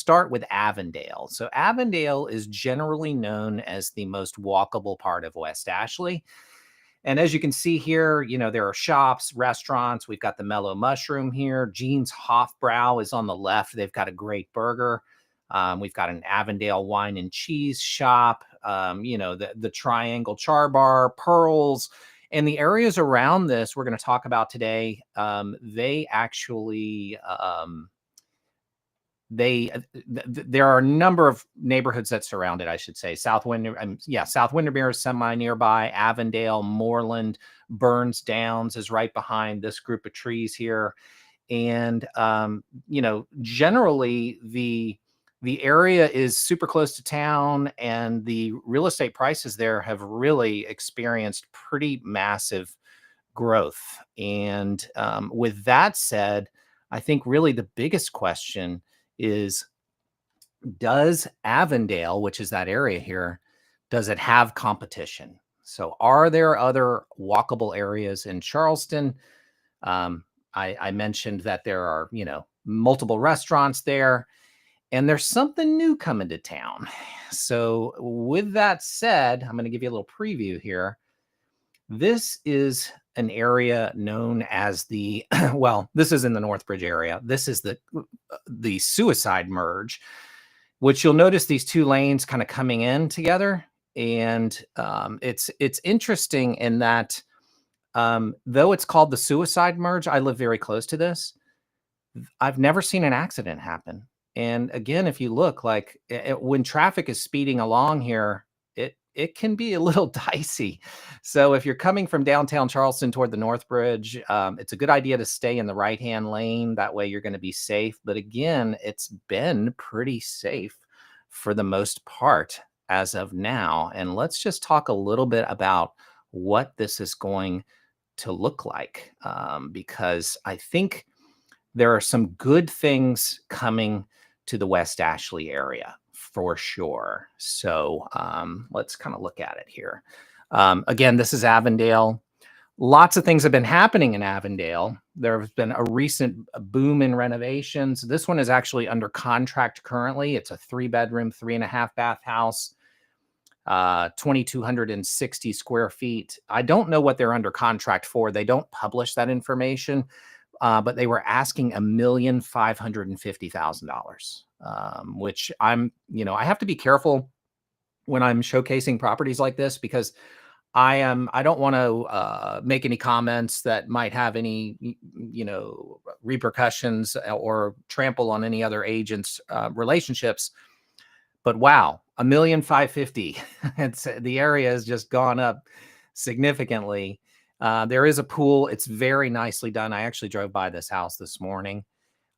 start with Avondale. So Avondale is generally known as the most walkable part of West Ashley. And as you can see here, there are shops, restaurants. We've got the Mellow Mushroom here. Jean's Hofbrau is on the left. They've got a great burger. We've got an Avondale wine and cheese shop, the Triangle Char Bar, Pearls, and the areas around this we're going to talk about today. They actually, there are a number of neighborhoods that surround it, I should say. South Windermere is semi nearby. Avondale, Moreland, Burns Downs is right behind this group of trees here. And, generally the area is super close to town, and the real estate prices there have really experienced pretty massive growth. And with that said, I think really the biggest question is, does Avondale, which is that area here, does it have competition? So are there other walkable areas in Charleston? I mentioned that there are, multiple restaurants there, and there's something new coming to town. So with that said, I'm going to give you a little preview here. This is an area known as the, well, this is in the Northbridge area. This is the Suicide Merge, which you'll notice these two lanes kind of coming in together. And it's interesting in that though it's called the Suicide Merge, I live very close to this. I've never seen an accident happen. And again, if you look, like when traffic is speeding along here, it can be a little dicey. So if you're coming from downtown Charleston toward the North Bridge, it's a good idea to stay in the right-hand lane. That way you're going to be safe. But again, it's been pretty safe for the most part as of now. And let's just talk a little bit about what this is going to look like, because I think there are some good things coming to the West Ashley area for sure. So let's kind of look at it here. Again, this is Avondale. Lots of things have been happening in Avondale. There has been a recent boom in renovations. This one is actually under contract currently. It's a 3-bedroom, 3.5-bath house, 2,260 square feet. I don't know what they're under contract for. They don't publish that information. But they were asking $1,550,000, which I have to be careful when I'm showcasing properties like this, because I don't want to make any comments that might have any, repercussions or trample on any other agents' relationships. But wow, $1,550,000. It's the area has just gone up significantly. There is a pool. It's very nicely done. I actually drove by this house this morning.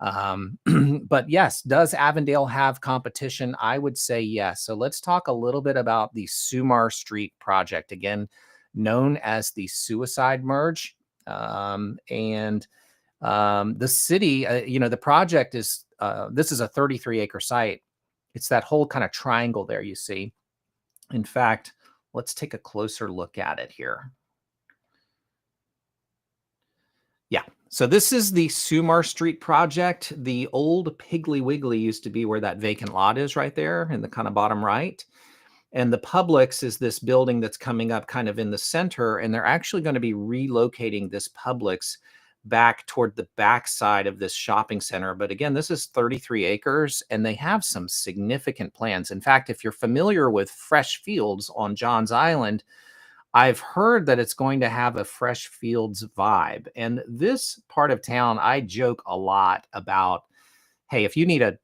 But yes, does Avondale have competition? I would say yes. So let's talk a little bit about the Sumar Street project, again, known as the Suicide Merge. The city, the project is, this is a 33-acre site. It's that whole kind of triangle there you see. In fact, let's take a closer look at it here. Yeah, so this is the Sumar Street project. The old Piggly Wiggly used to be where that vacant lot is right there in the kind of bottom right. And the Publix is this building that's coming up kind of in the center, and they're actually going to be relocating this Publix back toward the back side of this shopping center. But again, this is 33 acres, and they have some significant plans. In fact, if you're familiar with Fresh Fields on Johns Island, I've heard that it's going to have a Fresh Fields vibe. And this part of town, I joke a lot about, hey, if you need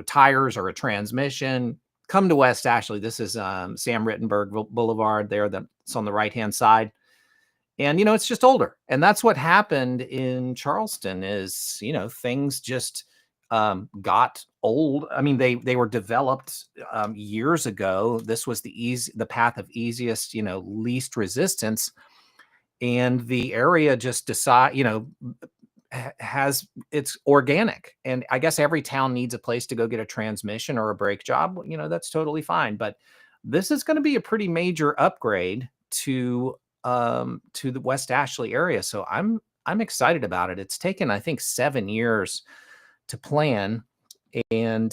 tires or a transmission, come to West Ashley. This is Sam Rittenberg Boulevard there that's on the right-hand side. And, it's just older. And that's what happened in Charleston is, things just got old. I mean, they were developed years ago. This was the path of easiest, least resistance. And the area just it's organic. And I guess every town needs a place to go get a transmission or a brake job. That's totally fine. But this is going to be a pretty major upgrade to the West Ashley area. So I'm excited about it. It's taken, I think, 7 years to plan. And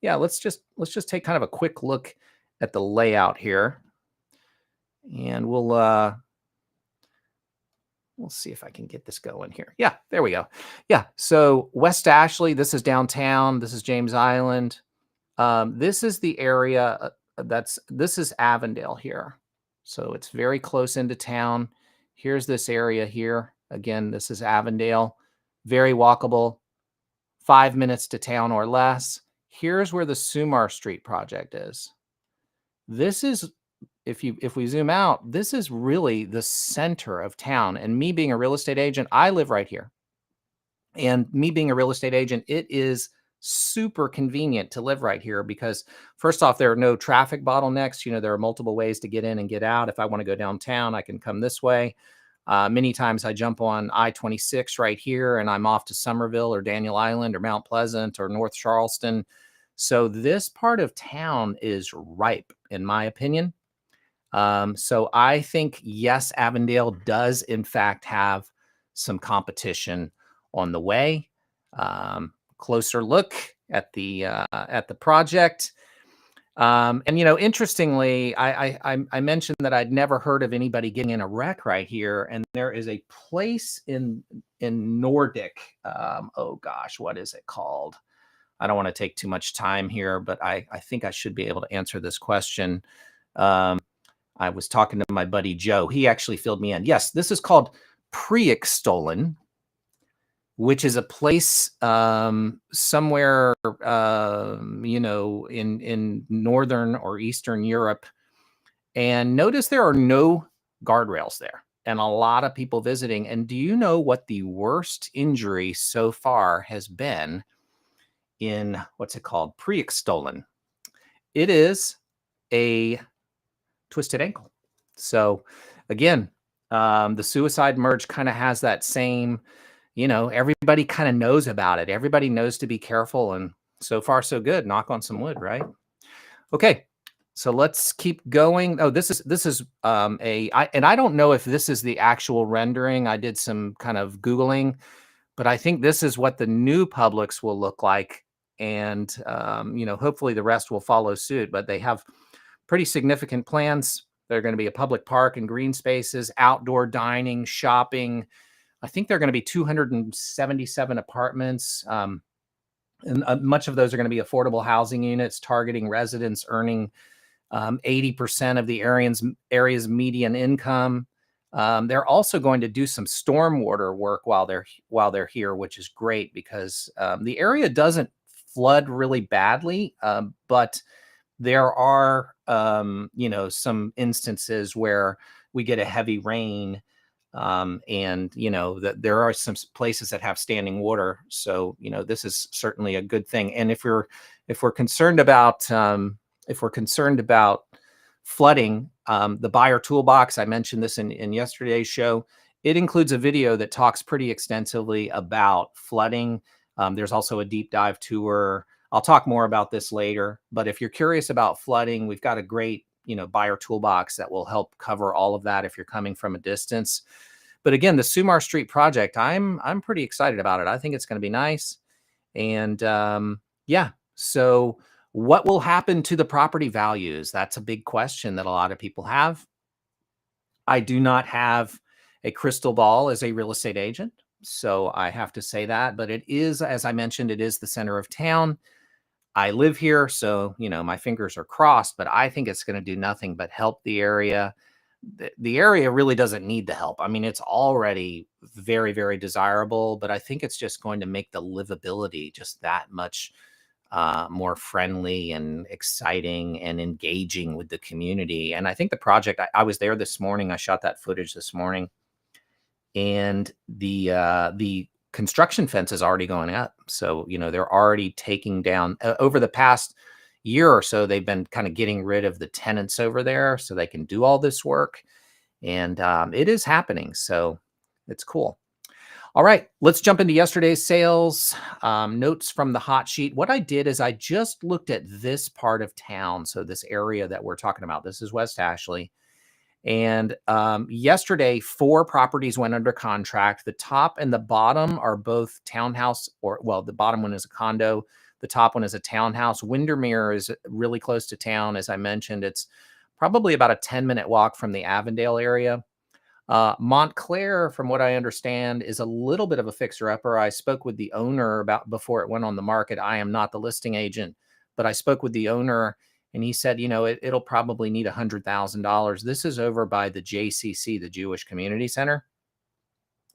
yeah, let's just take kind of a quick look at the layout here, and we'll see if I can get this going here. Yeah, there we go. Yeah, so West Ashley, this is downtown. This is James Island. This is the area this is Avondale here. So it's very close into town. Here's this area here. Again, this is Avondale. Very walkable, 5 minutes to town or less. Here's where the Sumar Street project is. This is, if we zoom out, this is really the center of town. And me being a real estate agent, I live right here. And me being a real estate agent, it is super convenient to live right here because first off, there are no traffic bottlenecks. You know, there are multiple ways to get in and get out. If I want to go downtown, I can come this way. Many times I jump on I-26 right here and I'm off to Somerville or Daniel Island or Mount Pleasant or North Charleston. So this part of town is ripe, in my opinion. So I think, yes, Avondale does in fact have some competition on the way. Closer look at the project. And you know, interestingly, I mentioned that I'd never heard of anybody getting in a wreck right here, and there is a place in Nordic. Oh gosh, what is it called? I don't want to take too much time here, but I think I should be able to answer this question. I was talking to my buddy Joe. He actually filled me in. Yes, this is called Preekstolen, which is a place somewhere, you know, in northern or eastern Europe. And notice there are no guardrails there, and a lot of people visiting. And do you know what the worst injury so far has been in what's it called? Preekstolen. It is a twisted ankle. So again, the suicide merge kind of has that same, you know, everybody kind of knows about it. Everybody knows to be careful, and so far so good. Knock on some wood, right? Okay, so let's keep going. Oh, this is and I don't know if this is the actual rendering. I did some kind of Googling, but I think this is what the new Publix will look like. And, you know, hopefully the rest will follow suit, but they have pretty significant plans. They're going to be a public park and green spaces, outdoor dining, shopping. I think they're going to be 277 apartments. And much of those are going to be affordable housing units targeting residents earning 80% of the area's median income. They're also going to do some stormwater work while they're here, which is great because the area doesn't flood really badly, but there are you know, some instances where we get a heavy rain, and you know that there are some places that have standing water. So you know, this is certainly a good thing. And if we're concerned about flooding, the Buyer Toolbox, I mentioned this in yesterday's show, it includes a video that talks pretty extensively about flooding. There's also a deep dive tour. I'll talk more about this later, but if you're curious about flooding, we've got a great, you know, Buyer Toolbox that will help cover all of that if you're coming from a distance. But again, the Sumar Street project, I'm pretty excited about it. I think it's going to be nice. And yeah, so what will happen to the property values? That's a big question that a lot of people have. I do not have a crystal ball as a real estate agent, so I have to say that, but it is, as I mentioned, it is the center of town. I live here, so, you know, my fingers are crossed, but I think it's going to do nothing but help the area. The area really doesn't need the help. I mean, it's already very, very desirable, but I think it's just going to make the livability just that much more friendly and exciting and engaging with the community. And I think the project, I was there this morning. I shot that footage this morning, and the construction fence is already going up. So, you know, they're already taking down over the past year or so, they've been kind of getting rid of the tenants over there so they can do all this work. And it is happening. So it's cool. All right, let's jump into yesterday's sales. Notes from the hot sheet. What I did is I just looked at this part of town. So this area that we're talking about, this is West Ashley. And yesterday, 4 properties went under contract. The top and the bottom are both townhouse, or well, the bottom one is a condo. The top one is a townhouse. Windermere is really close to town. As I mentioned, it's probably about a 10-minute walk from the Avondale area. Montclair, from what I understand, is a little bit of a fixer-upper. I spoke with the owner about before it went on the market. I am not the listing agent, but I spoke with the owner, and he said, it'll probably need $100,000. This is over by the JCC, the Jewish Community Center.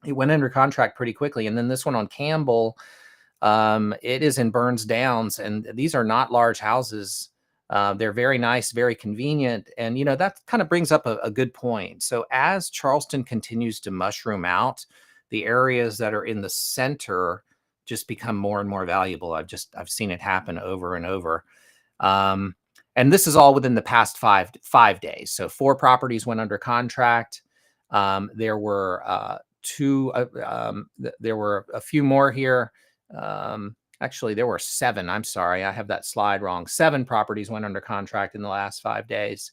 It went under contract pretty quickly. And then this one on Campbell, it is in Burns Downs, and these are not large houses. They're very nice, very convenient. And, that kind of brings up a good point. So as Charleston continues to mushroom out, the areas that are in the center just become more and more valuable. I've seen it happen over and over. And this is all within the past five days. So 4 properties went under contract. There were there were a few more here. Actually, there were 7. I'm sorry, I have that slide wrong. 7 properties went under contract in the last 5 days.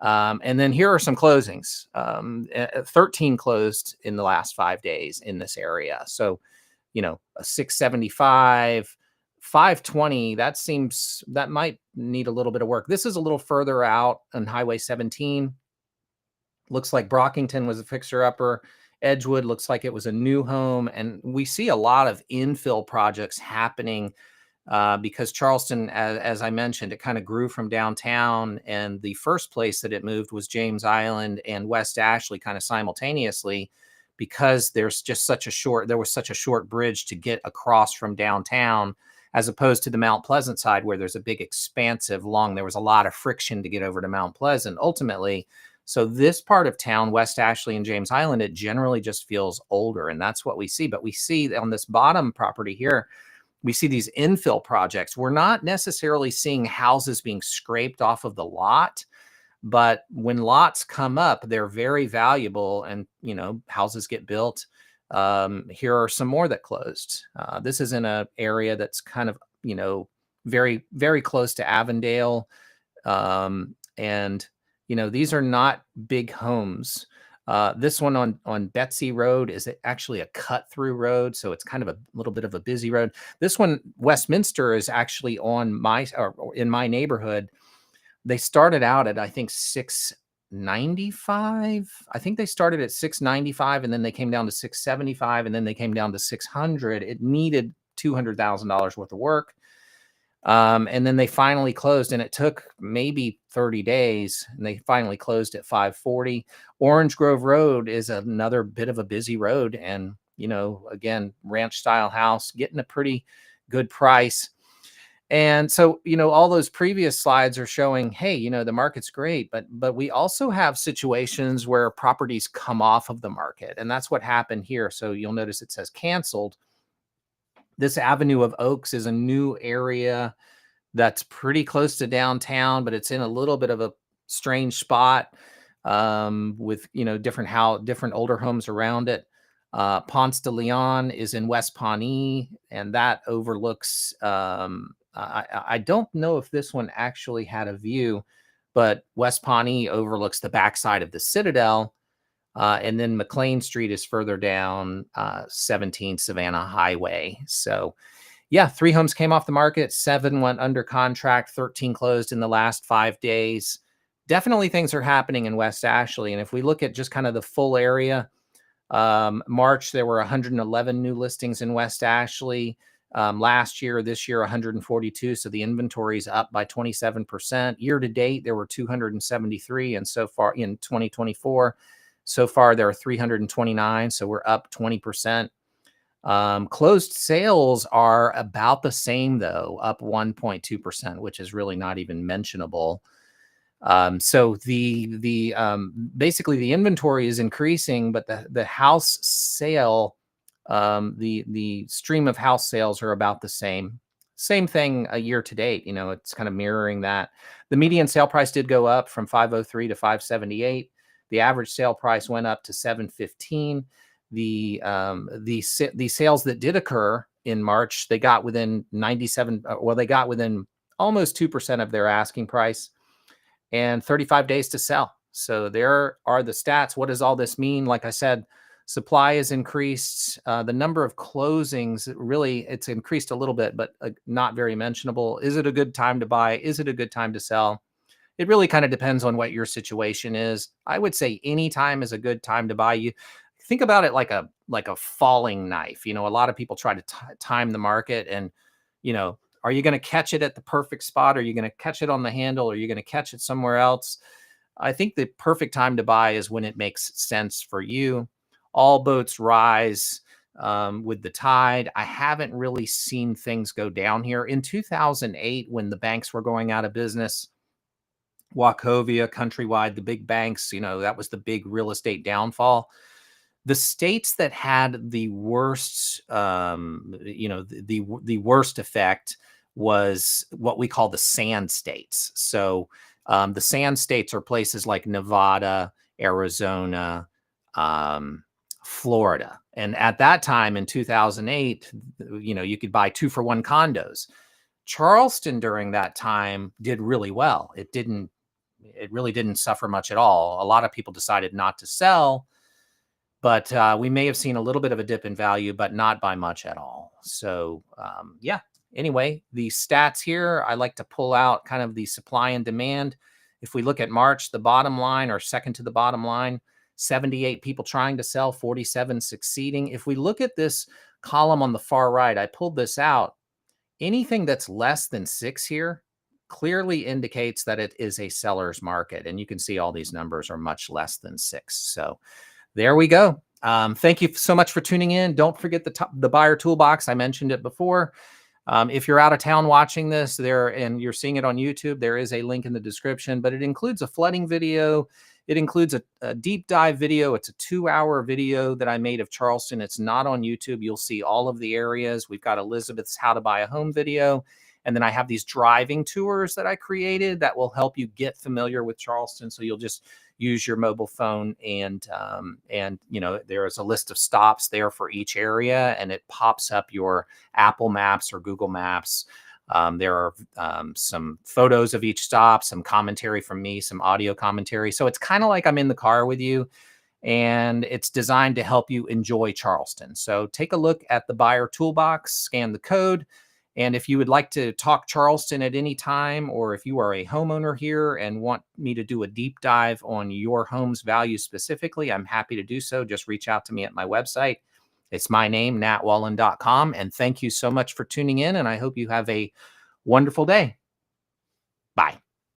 And then here are some closings. 13 closed in the last 5 days in this area. So, a 675, 520, that might need a little bit of work. This is a little further out on Highway 17. Looks like Brockington was a fixer-upper. Edgewood looks like it was a new home. And we see a lot of infill projects happening because Charleston, as I mentioned, it kind of grew from downtown. And the first place that it moved was James Island and West Ashley kind of simultaneously, because there was such a short bridge to get across from downtown, as opposed to the Mount Pleasant side, where there's a big expansive there was a lot of friction to get over to Mount Pleasant ultimately. So this part of town, West Ashley and James Island, it generally just feels older, and that's what we see. But we see on this bottom property here, we see these infill projects. We're not necessarily seeing houses being scraped off of the lot, but when lots come up, they're very valuable, and houses get built. Here are some more that closed. This is in an area that's kind of very, very close to Avondale, and these are not big homes. This one on Betsy Road is actually a cut-through road, so it's kind of a little bit of a busy road. This one, Westminster, is actually in my neighborhood. They started out at, I think, 695. I think they started at 695, and then they came down to 675, and then they came down to 600. It needed $200,000 worth of work. And then they finally closed, and it took maybe 30 days, and they finally closed at 540. Orange Grove Road is another bit of a busy road, and again, ranch style house, getting a pretty good price. And so, all those previous slides are showing, hey, the market's great, but we also have situations where properties come off of the market, and that's what happened here. So you'll notice it says canceled. This Avenue of Oaks is a new area that's pretty close to downtown, but it's in a little bit of a strange spot with different older homes around it. Ponce de Leon is in West Pawnee, and that overlooks. I don't know if this one actually had a view, but West Pawnee overlooks the backside of the Citadel. And then McLean Street is further down 17 Savannah Highway. So, yeah, 3 homes came off the market, 7 went under contract, 13 closed in the last 5 days. Definitely things are happening in West Ashley. And if we look at just kind of the full area, March, there were 111 new listings in West Ashley. This year, 142. So the inventory is up by 27%. Year to date, there were 273. And so far in 2024, so far there are 329. So we're up 20%. Closed sales are about the same, though, up 1.2%, which is really not even mentionable. So basically the inventory is increasing, but the house sale, the stream of house sales are about the same thing a year to date. It's kind of mirroring that. The median sale price did go up from 503 to 578. The average sale price went up to 715. The sales that did occur in March, they got within 97. They got within almost 2% of their asking price, and 35 days to sell. So there are the stats. What does all this mean? Like I said, Supply has increased. The number of closings, really, it's increased a little bit, but not very mentionable. Is it a good time to buy? Is it a good time to sell? It really kind of depends on what your situation is. I would say any time is a good time to buy. You think about it like a falling knife. You know, a lot of people try to time the market, and are you going to catch it at the perfect spot? Are you going to catch it on the handle? Are you going to catch it somewhere else? I think the perfect time to buy is when it makes sense for you. All boats rise with the tide. I haven't really seen things go down here. In 2008, when the banks were going out of business, Wachovia, Countrywide, the big banks, that was the big real estate downfall. The states that had the worst, the worst effect was what we call the sand states. So the sand states are places like Nevada, Arizona, Florida. And at that time in 2008, you could buy 2-for-1 condos. Charleston during that time did really well. It really didn't suffer much at all. A lot of people decided not to sell, but we may have seen a little bit of a dip in value, but not by much at all. So yeah, anyway, the stats here, I like to pull out kind of the supply and demand. If we look at March, the bottom line, or second to the bottom line, 78 people trying to sell, 47 succeeding. If we look at this column on the far right, I pulled this out. Anything that's less than 6 here clearly indicates that it is a seller's market. And you can see all these numbers are much less than 6. So there we go. Thank you so much for tuning in. Don't forget the buyer toolbox. I mentioned it before. If you're out of town watching this and you're seeing it on YouTube, there is a link in the description, but it includes a flooding video. It includes a deep dive video. It's a 2-hour video that I made of Charleston. It's not on YouTube. You'll see all of the areas. We've got Elizabeth's How to Buy a Home video. And then I have these driving tours that I created that will help you get familiar with Charleston. So you'll just use your mobile phone and there is a list of stops there for each area, and it pops up your Apple Maps or Google Maps. There are some photos of each stop, some commentary from me, some audio commentary. So it's kind of like I'm in the car with you, and it's designed to help you enjoy Charleston. So take a look at the buyer toolbox, scan the code. And if you would like to talk Charleston at any time, or if you are a homeowner here and want me to do a deep dive on your home's value specifically, I'm happy to do so. Just reach out to me at my website. It's my name, natwallen.com. And thank you so much for tuning in. And I hope you have a wonderful day. Bye.